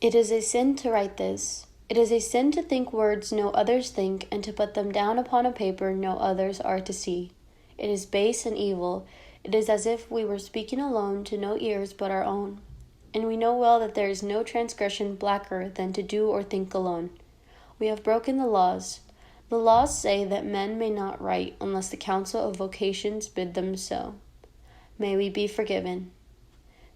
It is a sin to write this. It is a sin to think words no others think, and to put them down upon a paper no others are to see. It is base and evil. It is as if we were speaking alone to no ears but our own. And we know well that there is no transgression blacker than to do or think alone. We have broken the laws. The laws say that men may not write unless the council of vocations bid them so. May we be forgiven.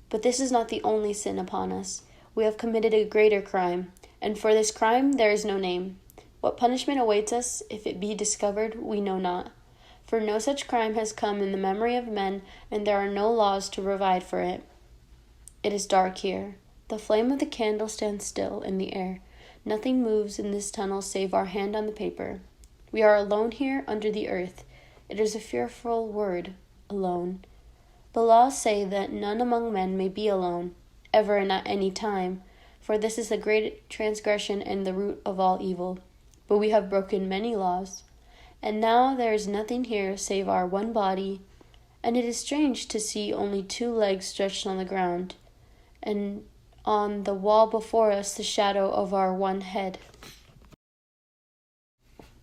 But this is not the only sin upon us. We have committed a greater crime, and for this crime there is no name. What punishment awaits us if it be discovered, we know not. For no such crime has come in the memory of men, and there are no laws to provide for it. It is dark here. The flame of the candle stands still in the air. Nothing moves in this tunnel save our hand on the paper. We are alone here under the earth. It is a fearful word, alone. The laws say that none among men may be alone, ever and at any time, for this is the great transgression and the root of all evil. But we have broken many laws, and now there is nothing here save our one body, and it is strange to see only 2 legs stretched on the ground, and on the wall before us the shadow of our one head.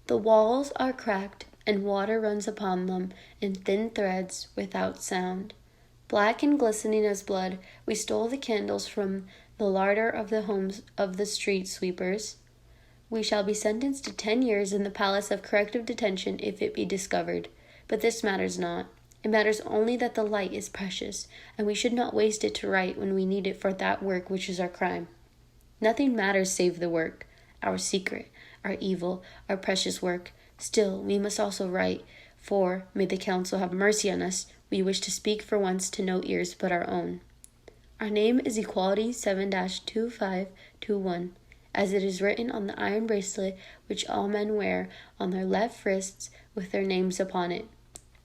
The walls are cracked, and water runs upon them in thin threads without sound. Black and glistening as blood, we stole the candles from the larder of the homes of the street sweepers. We shall be sentenced to 10 years in the palace of corrective detention if it be discovered. But this matters not. It matters only that the light is precious, and we should not waste it to write when we need it for that work which is our crime. Nothing matters save the work, our secret, our evil, our precious work. Still, we must also write, for, may the council have mercy on us, we wish to speak for once to no ears but our own. Our name is Equality 7-2521, as it is written on the iron bracelet which all men wear on their left wrists with their names upon it.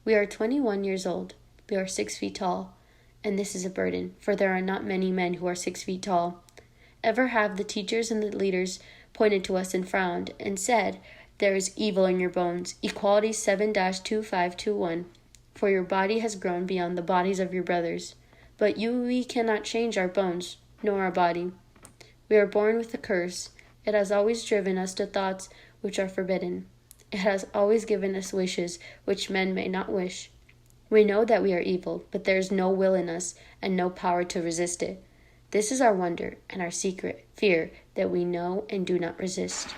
We are 21 years old. We are 6 feet tall. And this is a burden, for there are not many men who are 6 feet tall. Ever have the teachers and the leaders pointed to us and frowned, and said, there is evil in your bones, Equality 7-2521, for your body has grown beyond the bodies of your brothers. But we cannot change our bones, nor our body. We are born with a curse. It has always driven us to thoughts which are forbidden. It has always given us wishes which men may not wish. We know that we are evil, but there is no will in us, and no power to resist it. This is our wonder and our secret, fear that we know and do not resist.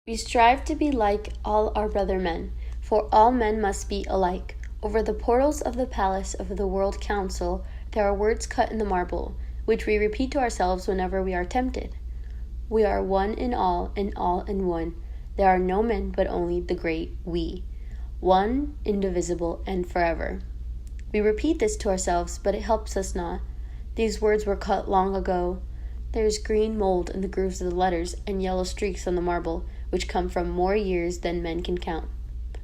We strive to be like all our brother men, for all men must be alike. Over the portals of the palace of the World Council, there are words cut in the marble, which we repeat to ourselves whenever we are tempted. We are one in all in one. There are no men but only the great we, one, indivisible, and forever. We repeat this to ourselves, but it helps us not. These words were cut long ago. There is green mold in the grooves of the letters and yellow streaks on the marble, which come from more years than men can count.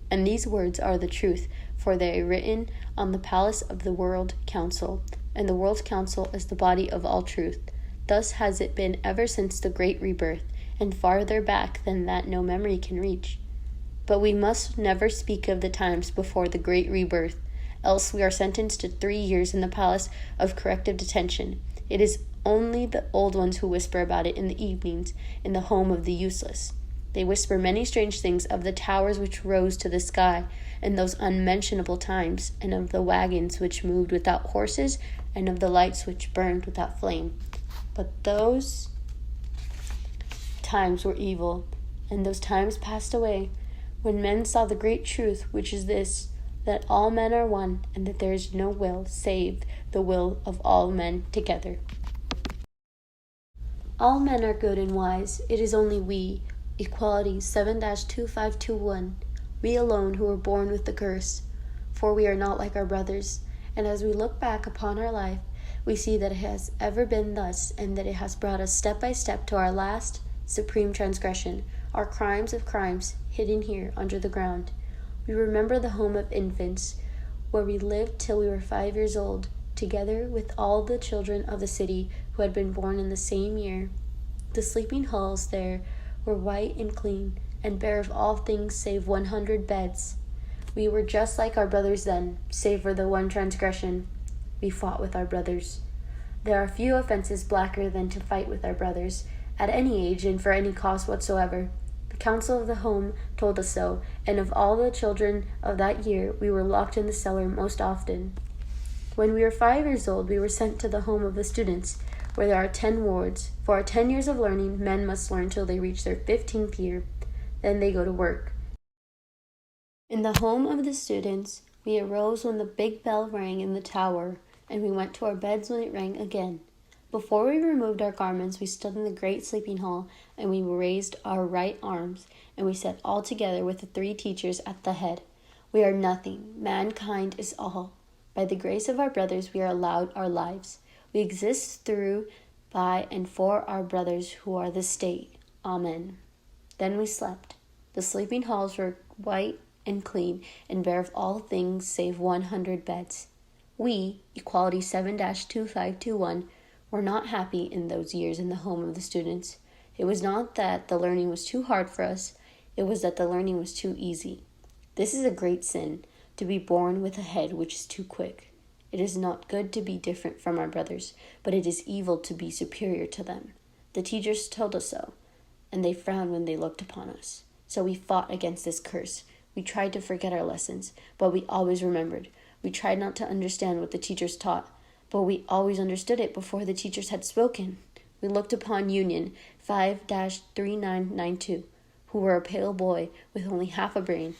And these words are the truth, for they are written on the palace of the World Council, and the World Council is the body of all truth. Thus has it been ever since the great rebirth, and farther back than that no memory can reach. But we must never speak of the times before the great rebirth, else we are sentenced to 3 years in the palace of corrective detention. It is only the old ones who whisper about it in the evenings in the home of the useless. They whisper many strange things of the towers which rose to the sky in those unmentionable times, and of the wagons which moved without horses, and of the lights which burned without flame. But those times were evil, and those times passed away, when men saw the great truth, which is this, that all men are one, and that there is no will save the will of all men together. All men are good and wise. It is only we, Equality 7-2521, we alone who were born with the curse, for we are not like our brothers. And as we look back upon our life, we see that it has ever been thus, and that it has brought us step by step to our last supreme transgression, our crimes of crimes, hidden here under the ground. We remember the home of infants, where we lived till we were 5 years old, together with all the children of the city who had been born in the same year. The sleeping halls there were white and clean, and bare of all things save 100 beds. We were just like our brothers then, save for the one transgression. We fought with our brothers. There are few offenses blacker than to fight with our brothers, at any age and for any cause whatsoever. The council of the home told us so, and of all the children of that year we were locked in the cellar most often. When we were 5 years old, we were sent to the home of the students, where there are 10 wards. For our 10 years of learning, men must learn till they reach their 15th year. Then they go to work. In the home of the students, we arose when the big bell rang in the tower, and we went to our beds when it rang again. Before we removed our garments, we stood in the great sleeping hall, and we raised our right arms, and we sat all together with the 3 teachers at the head. We are nothing. Mankind is all. By the grace of our brothers, we are allowed our lives. We exist through, by, and for our brothers who are the state. Amen. Then we slept. The sleeping halls were white and clean, and bare of all things save 100 beds. We, Equality 7-2521, were not happy in those years in the home of the students. It was not that the learning was too hard for us, it was that the learning was too easy. This is a great sin, to be born with a head which is too quick. It is not good to be different from our brothers, but it is evil to be superior to them. The teachers told us so, and they frowned when they looked upon us. So we fought against this curse. We tried to forget our lessons, but we always remembered. We tried not to understand what the teachers taught, but we always understood it before the teachers had spoken. We looked upon Union 5-3992, who were a pale boy with only half a brain,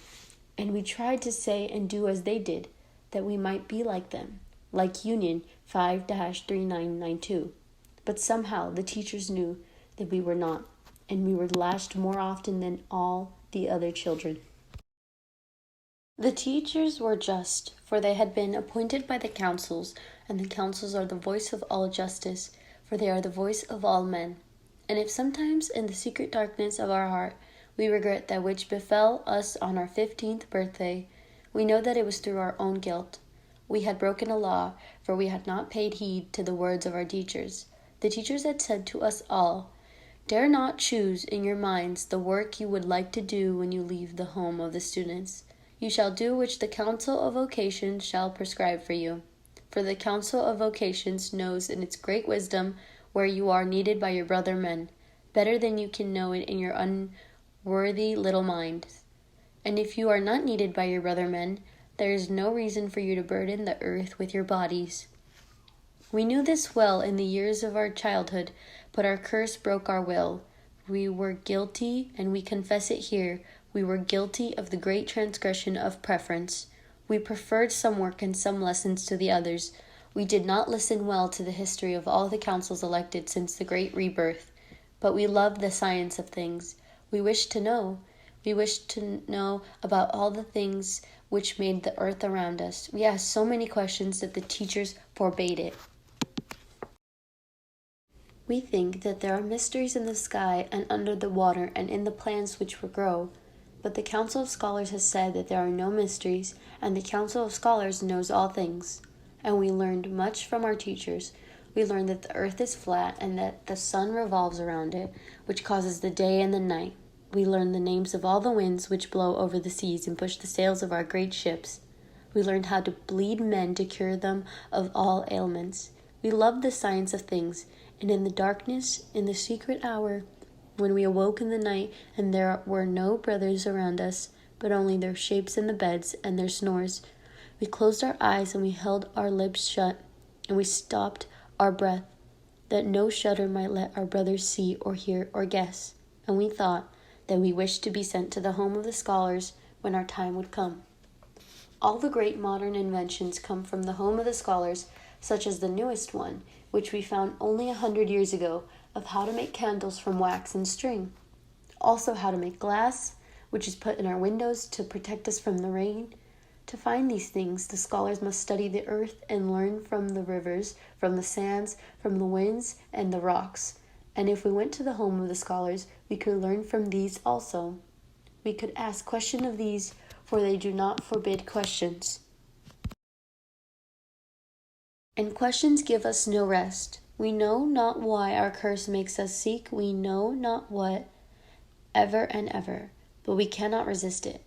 and we tried to say and do as they did, that we might be like them, like Union 5-3992. But somehow the teachers knew that we were not, and we were lashed more often than all the other children. The teachers were just, for they had been appointed by the councils, and the councils are the voice of all justice, for they are the voice of all men. And if sometimes in the secret darkness of our heart we regret that which befell us on our 15th birthday, we know that it was through our own guilt. We had broken a law, for we had not paid heed to the words of our teachers. The teachers had said to us all, "Dare not choose in your minds the work you would like to do when you leave the home of the students. You shall do which the Council of Vocations shall prescribe for you. For the Council of Vocations knows in its great wisdom where you are needed by your brother men, better than you can know it in your unworthy little minds. And if you are not needed by your brother men, there is no reason for you to burden the earth with your bodies." We knew this well in the years of our childhood, but our curse broke our will. We were guilty, and we confess it here. We were guilty of the great transgression of preference. We preferred some work and some lessons to the others. We did not listen well to the history of all the councils elected since the great rebirth. But we loved the science of things. We wished to know. We wished to know about all the things which made the earth around us. We asked so many questions that the teachers forbade it. We think that there are mysteries in the sky and under the water and in the plants which grow. But the Council of Scholars has said that there are no mysteries, and the Council of Scholars knows all things. And we learned much from our teachers. We learned that the earth is flat and that the sun revolves around it, which causes the day and the night. We learned the names of all the winds which blow over the seas and push the sails of our great ships. We learned how to bleed men to cure them of all ailments. We loved the science of things, and in the darkness, in the secret hour, when we awoke in the night and there were no brothers around us, but only their shapes in the beds and their snores, we closed our eyes and we held our lips shut, and we stopped our breath, that no shudder might let our brothers see or hear or guess, and we thought that we wished to be sent to the home of the scholars when our time would come. All the great modern inventions come from the home of the scholars, such as the newest one, which we found only 100 years ago, of how to make candles from wax and string. Also how to make glass, which is put in our windows to protect us from the rain. To find these things, the scholars must study the earth and learn from the rivers, from the sands, from the winds, and the rocks. And if we went to the home of the scholars, we could learn from these also. We could ask question of these, for they do not forbid questions. And questions give us no rest. We know not why our curse makes us seek, we know not what, ever and ever, but we cannot resist it.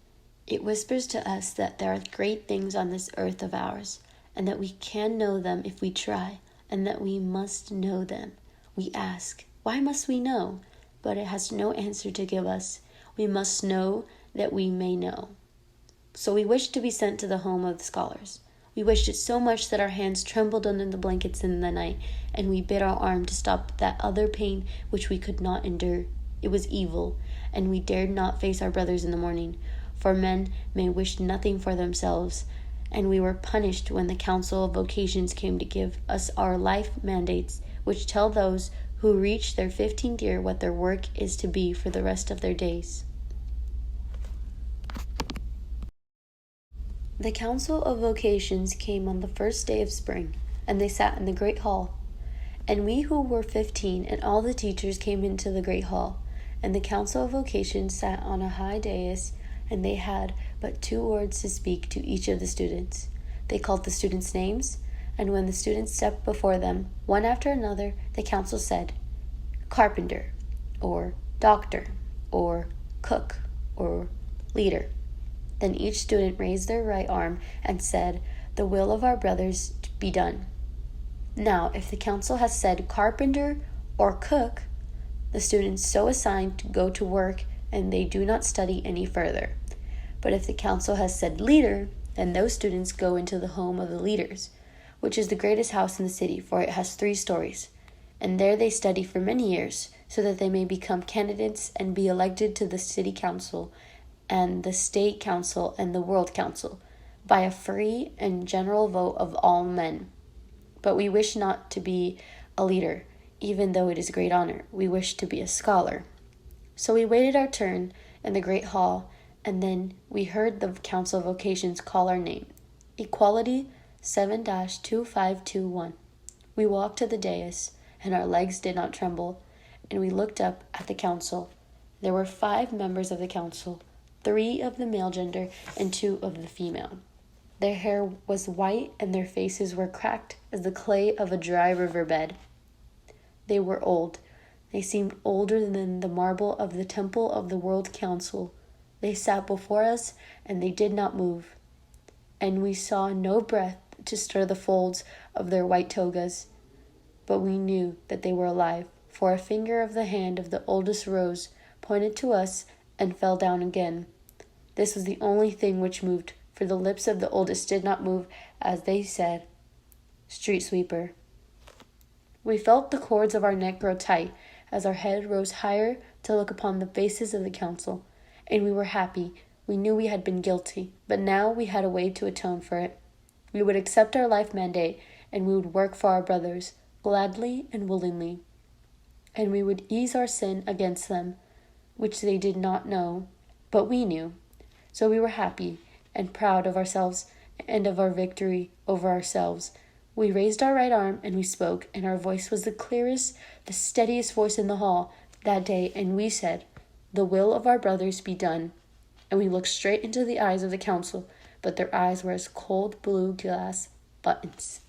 It whispers to us that there are great things on this earth of ours, and that we can know them if we try, and that we must know them. We ask, why must we know? But it has no answer to give us. We must know that we may know. So we wished to be sent to the home of the scholars. We wished it so much that our hands trembled under the blankets in the night, and we bit our arm to stop that other pain which we could not endure. It was evil, and we dared not face our brothers in the morning, for men may wish nothing for themselves, and we were punished when the Council of Vocations came to give us our life mandates, which tell those who reach their 15th year what their work is to be for the rest of their days. The Council of Vocations came on the first day of spring, and they sat in the great hall. And we who were 15 and all the teachers came into the great hall, and the Council of Vocations sat on a high dais, and they had but 2 words to speak to each of the students. They called the students' names, and when the students stepped before them, one after another, the council said, carpenter, or doctor, or cook, or leader. Then each student raised their right arm and said, the will of our brothers be done. Now, if the council has said carpenter or cook, the students so assigned go to work and they do not study any further. But if the council has said leader, then those students go into the home of the leaders, which is the greatest house in the city, for it has 3 stories. And there they study for many years, so that they may become candidates and be elected to the city council and the state council and the world council, by a free and general vote of all men. But we wish not to be a leader, even though it is a great honor. We wish to be a scholar. So we waited our turn in the great hall, and then we heard the Council of Vocations call our name. Equality 7-2521. We walked to the dais, and our legs did not tremble, and we looked up at the council. There were 5 members of the council, 3 of the male gender and 2 of the female. Their hair was white, and their faces were cracked as the clay of a dry riverbed. They were old. They seemed older than the marble of the temple of the World Council. They sat before us, and they did not move. And we saw no breath to stir the folds of their white togas. But we knew that they were alive, for a finger of the hand of the oldest rose, pointed to us, and fell down again. This was the only thing which moved, for the lips of the oldest did not move as they said, street sweeper. We felt the cords of our neck grow tight as our head rose higher to look upon the faces of the council, and we were happy. We knew we had been guilty, but now we had a way to atone for it. We would accept our life mandate, and we would work for our brothers, gladly and willingly. And we would ease our sin against them, which they did not know, but we knew. So we were happy and proud of ourselves and of our victory over ourselves. We raised our right arm and we spoke, and our voice was the clearest, the steadiest voice in the hall that day, and we said, the will of our brothers be done. And we looked straight into the eyes of the council, but their eyes were as cold blue glass buttons.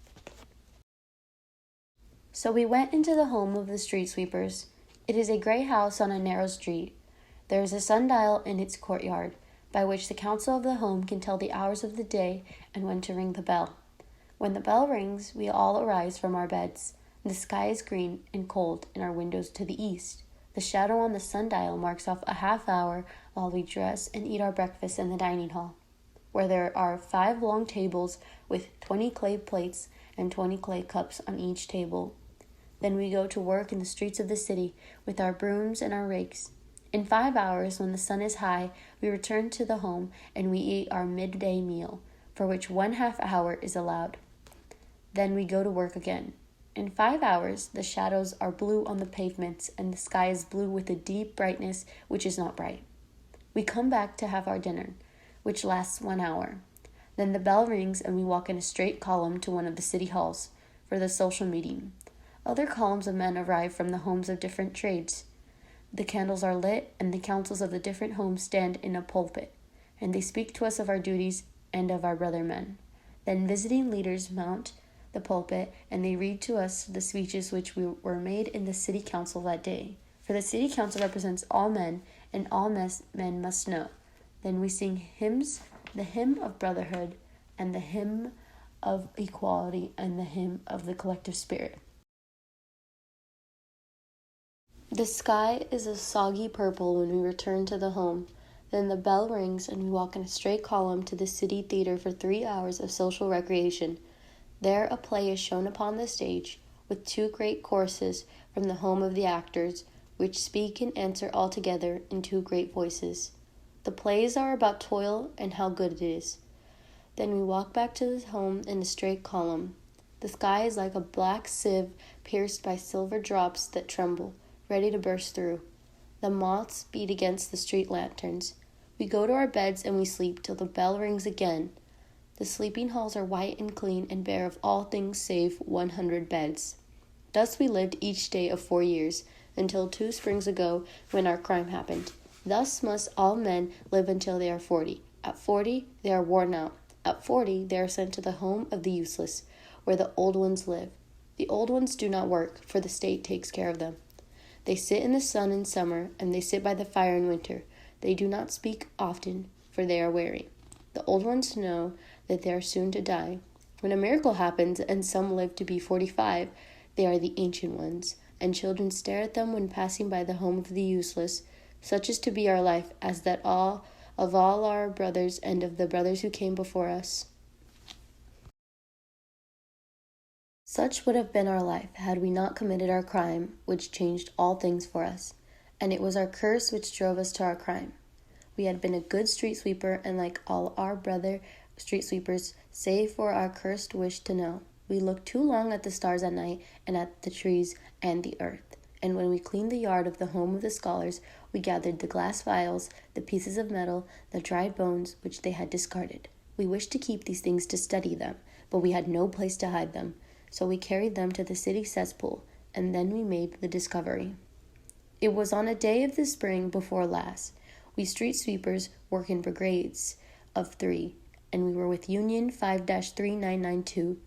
So we went into the home of the street sweepers. It is a gray house on a narrow street. There is a sundial in its courtyard, by which the council of the home can tell the hours of the day and when to ring the bell. When the bell rings, we all arise from our beds. The sky is green and cold, and our windows to the east. The shadow on the sundial marks off a half hour while we dress and eat our breakfast in the dining hall, where there are 5 long tables with 20 clay plates and 20 clay cups on each table. Then we go to work in the streets of the city with our brooms and our rakes. In 5 hours, when the sun is high, we return to the home and we eat our midday meal, for which 1/2 hour is allowed. Then we go to work again. In 5 hours, the shadows are blue on the pavements, and the sky is blue with a deep brightness which is not bright. We come back to have our dinner, which lasts 1 hour. Then the bell rings, and we walk in a straight column to one of the city halls for the social meeting. Other columns of men arrive from the homes of different trades. The candles are lit, and the councils of the different homes stand in a pulpit, and they speak to us of our duties and of our brother men. Then visiting leaders mount the pulpit, and they read to us the speeches which were made in the city council that day. For the city council represents all men, and all men must know. Then we sing hymns, the hymn of brotherhood and the hymn of equality and the hymn of the collective spirit. The sky is a soggy purple when we return to the home. Then the bell rings and we walk in a straight column to the city theater for 3 hours of social recreation. There a play is shown upon the stage, with 2 great choruses from the home of the actors, which speak and answer all together in 2 great voices. The plays are about toil and how good it is. Then we walk back to the home in a straight column. The sky is like a black sieve pierced by silver drops that tremble, ready to burst through. The moths beat against the street lanterns. We go to our beds and we sleep till the bell rings again. The sleeping halls are white and clean and bare of all things save 100 beds. Thus we lived each day of 4 years, until 2 springs ago when our crime happened. Thus must all men live until they are 40. At 40, they are worn out. At 40, they are sent to the home of the useless, where the old ones live. The old ones do not work, for the state takes care of them. They sit in the sun in summer, and they sit by the fire in winter. They do not speak often, for they are weary. The old ones know that they are soon to die. When a miracle happens, and some live to be 45, they are the ancient ones, and children stare at them when passing by the home of the useless. Such is to be our life, as that all our brothers and of the brothers who came before us. Such would have been our life had we not committed our crime, which changed all things for us, and it was our curse which drove us to our crime. We had been a good street sweeper, and like all our brother street sweepers, save for our cursed wish to know, we looked too long at the stars at night, and at the trees and the earth. And when we cleaned the yard of the home of the scholars, we gathered the glass vials, the pieces of metal, the dried bones which they had discarded. We wished to keep these things to study them, but we had no place to hide them. So we carried them to the city cesspool, and then we made the discovery. It was on a day of the spring before last. We street sweepers work in brigades of 3, and we were with Union 5-3992,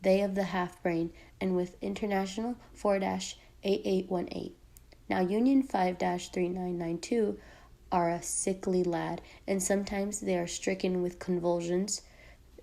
they of the half-brain, and with International 4-8818. Now Union 5-3992 are a sickly lad, and sometimes they are stricken with convulsions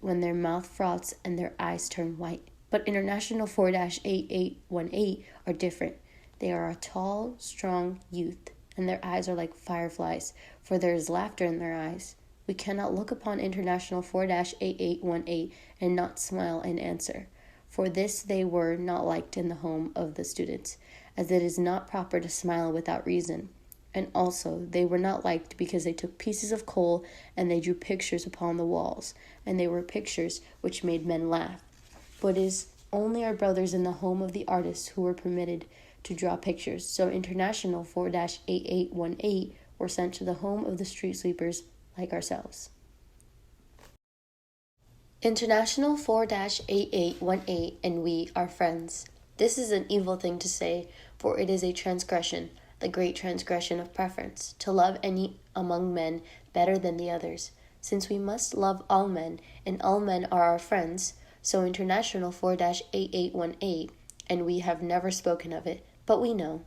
when their mouth froths and their eyes turn white. But International 4-8818 are different. They are a tall, strong youth, and their eyes are like fireflies, for there is laughter in their eyes. We cannot look upon International 4-8818 and not smile and answer. For this they were not liked in the home of the students, as it is not proper to smile without reason. And also they were not liked because they took pieces of coal and they drew pictures upon the walls, and they were pictures which made men laugh. But it is only our brothers in the home of the artists who were permitted to draw pictures, so International 4-8818 were sent to the home of the street sweepers like ourselves. International 4-8818 and we are friends. This is an evil thing to say, for it is a transgression, the great transgression of preference, to love any among men better than the others, since we must love all men, and all men are our friends. So International 4-8818, and we have never spoken of it, but we know.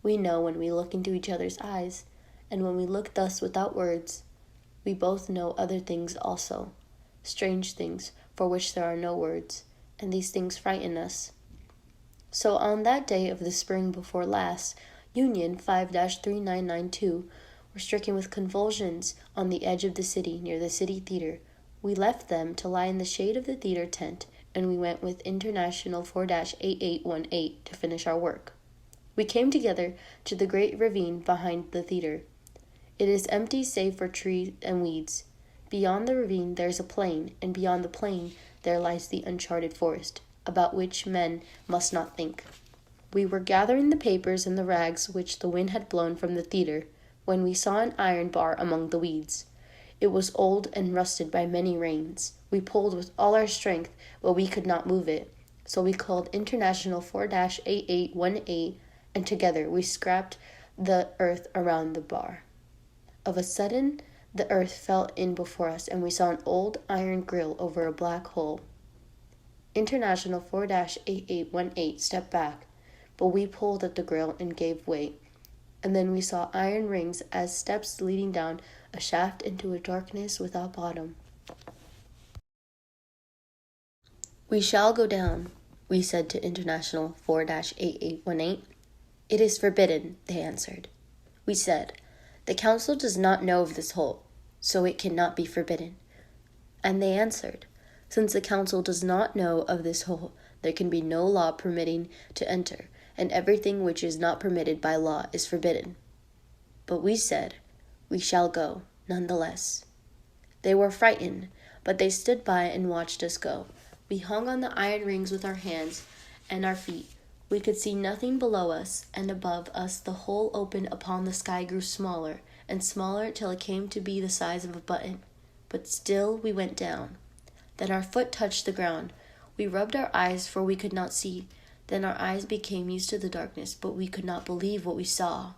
We know when we look into each other's eyes, and when we look thus without words, we both know other things also, strange things for which there are no words, and these things frighten us. So on that day of the spring before last, Union 5-3992 were stricken with convulsions on the edge of the city near the city theater. We left them to lie in the shade of the theater tent, and we went with International 4-8818 to finish our work. We came together to the great ravine behind the theater. It is empty save for trees and weeds. Beyond the ravine there is a plain, and beyond the plain there lies the uncharted forest, about which men must not think. We were gathering the papers and the rags which the wind had blown from the theater, when we saw an iron bar among the weeds. It was old and rusted by many rains. We pulled with all our strength, but we could not move it. So we called International 4-8818, and together we scraped the earth around the bar. Of a sudden, the earth fell in before us, and we saw an old iron grill over a black hole. International 4-8818 stepped back, but we pulled at the grill and gave way. And then we saw iron rings as steps leading down a shaft into a darkness without bottom. We shall go down, we said to International 4-8818. It is forbidden, they answered. We said, the council does not know of this hole, so it cannot be forbidden. And they answered, since the council does not know of this hole, there can be no law permitting to enter, and everything which is not permitted by law is forbidden. But we said, we shall go, nonetheless. They were frightened, but they stood by and watched us go. We hung on the iron rings with our hands and our feet. We could see nothing below us, and above us the hole opened upon the sky grew smaller and smaller till it came to be the size of a button. But still we went down. Then our foot touched the ground. We rubbed our eyes, for we could not see. Then our eyes became used to the darkness, but we could not believe what we saw.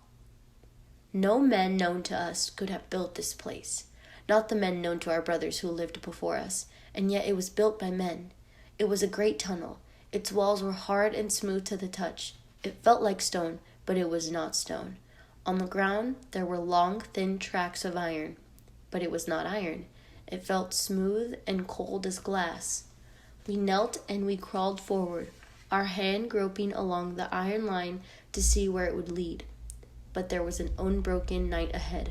No men known to us could have built this place, not the men known to our brothers who lived before us, and yet it was built by men. It was a great tunnel. Its walls were hard and smooth to the touch. It felt like stone, but it was not stone. On the ground there were long, thin tracks of iron, but it was not iron. It felt smooth and cold as glass. We knelt and we crawled forward, our hand groping along the iron line to see where it would lead. But there was an unbroken night ahead.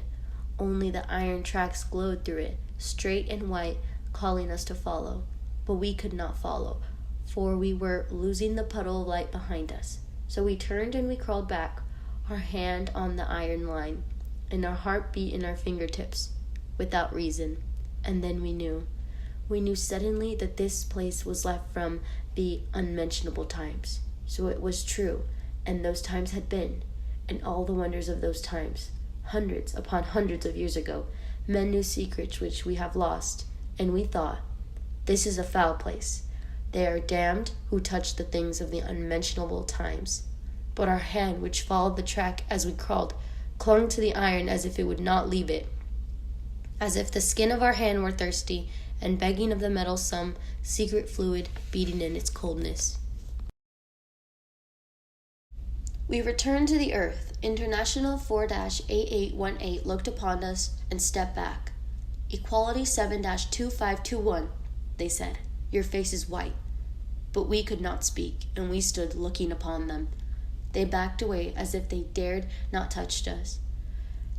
Only the iron tracks glowed through it, straight and white, calling us to follow. But we could not follow, for we were losing the puddle of light behind us. So we turned and we crawled back, our hand on the iron line, and our heart beat in our fingertips, without reason. And then we knew. We knew suddenly that this place was left from the unmentionable times. So it was true, and those times had been, and all the wonders of those times. Hundreds upon hundreds of years ago, men knew secrets which we have lost, and we thought, this is a foul place. They are damned who touch the things of the unmentionable times. But our hand, which followed the track as we crawled, clung to the iron as if it would not leave it, as if the skin of our hand were thirsty and begging of the metal some secret fluid beating in its coldness. We returned to the earth. International 4-8818 looked upon us and stepped back. Equality 7-2521, they said. Your face is white. But we could not speak, and we stood looking upon them. They backed away as if they dared not touch us.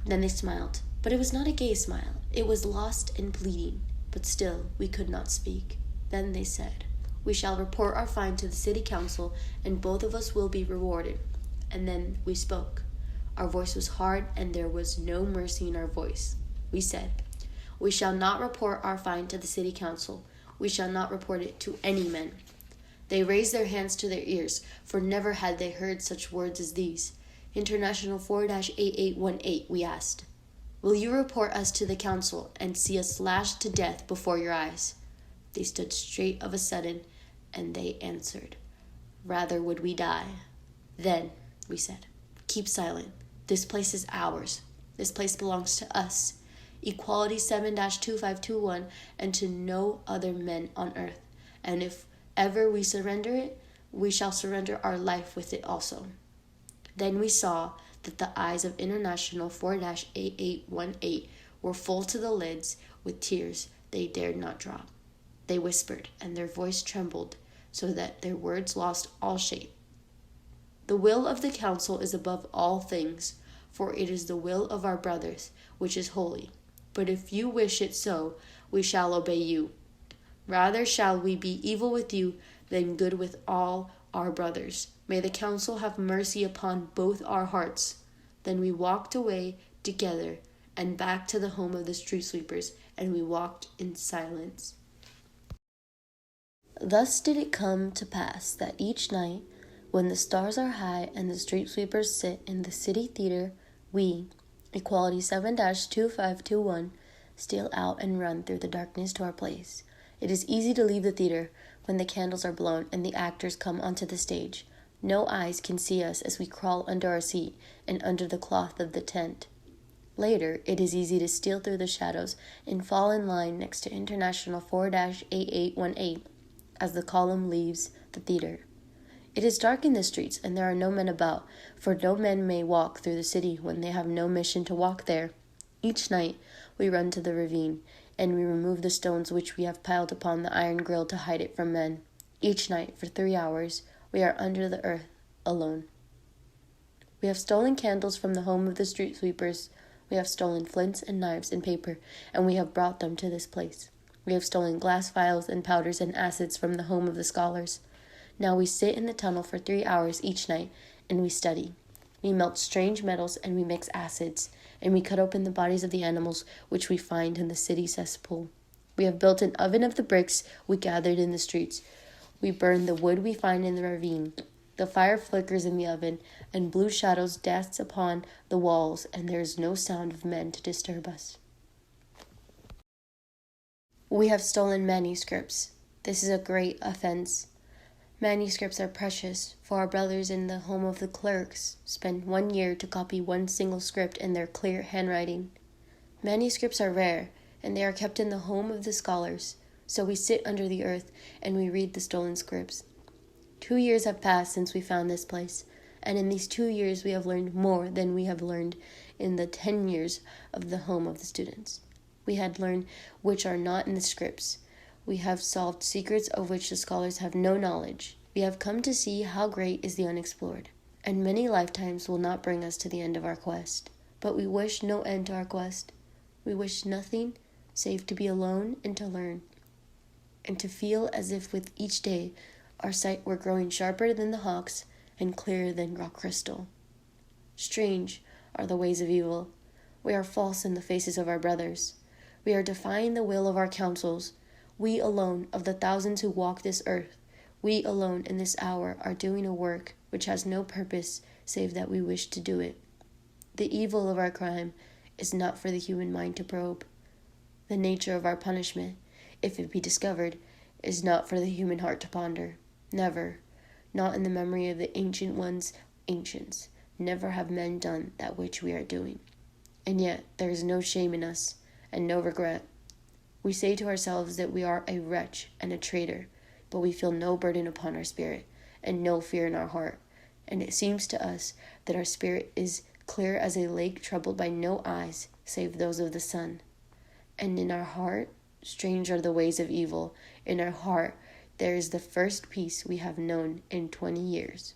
Then they smiled, but it was not a gay smile. It was lost and pleading, but still we could not speak. Then they said, we shall report our find to the city council, and both of us will be rewarded. And then we spoke. Our voice was hard, and there was no mercy in our voice. We said, we shall not report our find to the city council. We shall not report it to any men. They raised their hands to their ears, for never had they heard such words as these. International 4-8818, we asked, will you report us to the council and see us lashed to death before your eyes? They stood straight of a sudden, and they answered, rather would we die. Then, we said, keep silent. This place is ours. This place belongs to us. Equality 7-2521, and to no other men on earth. And if ever we surrender it, we shall surrender our life with it also. Then we saw that the eyes of International 4-8818 were full to the lids with tears they dared not drop. They whispered, and their voice trembled, so that their words lost all shape. The will of the council is above all things, for it is the will of our brothers, which is holy. But if you wish it so, we shall obey you. Rather shall we be evil with you than good with all our brothers. May the council have mercy upon both our hearts. Then we walked away together and back to the home of the street sweepers, and we walked in silence. Thus did it come to pass that each night, when the stars are high and the street sweepers sit in the city theater, we, Equality 7-2521, steal out and run through the darkness to our place. It is easy to leave the theater when the candles are blown and the actors come onto the stage. No eyes can see us as we crawl under our seat and under the cloth of the tent. Later, it is easy to steal through the shadows and fall in line next to International 4-8818 as the column leaves the theater. It is dark in the streets, and there are no men about, for no men may walk through the city when they have no mission to walk there. Each night, we run to the ravine, and we remove the stones which we have piled upon the iron grill to hide it from men. Each night, for 3 hours, we are under the earth, alone. We have stolen candles from the home of the street sweepers. We have stolen flints and knives and paper, and we have brought them to this place. We have stolen glass vials and powders and acids from the home of the scholars. Now we sit in the tunnel for 3 hours each night, and we study. We melt strange metals, and we mix acids, and we cut open the bodies of the animals which we find in the city cesspool. We have built an oven of the bricks we gathered in the streets. We burn the wood we find in the ravine. The fire flickers in the oven, and blue shadows dance upon the walls, and there is no sound of men to disturb us. We have stolen manuscripts. This is a great offense. Manuscripts are precious, for our brothers in the home of the clerks spend 1 year to copy one single script in their clear handwriting. Manuscripts are rare, and they are kept in the home of the scholars. So we sit under the earth, and we read the stolen scripts. 2 years have passed since we found this place, and in these 2 years we have learned more than we have learned in the 10 years of the home of the students. We had learned which are not in the scripts. We have solved secrets of which the scholars have no knowledge. We have come to see how great is the unexplored, and many lifetimes will not bring us to the end of our quest. But we wish no end to our quest. We wish nothing save to be alone and to learn, and to feel as if with each day our sight were growing sharper than the hawk's and clearer than rock crystal. Strange are the ways of evil. We are false in the faces of our brothers. We are defying the will of our councils. We alone of the thousands who walk this earth, we alone in this hour are doing a work which has no purpose save that we wish to do it. The evil of our crime is not for the human mind to probe. The nature of our punishment, if it be discovered, is not for the human heart to ponder. Never, not in the memory of the ancient ones, ancients, never have men done that which we are doing. And yet there is no shame in us, and no regret. We say to ourselves that we are a wretch and a traitor, but we feel no burden upon our spirit, and no fear in our heart. And it seems to us that our spirit is clear as a lake troubled by no eyes save those of the sun. And in our heart, strange are the ways of evil. In our heart, there is the first peace we have known in 20 years.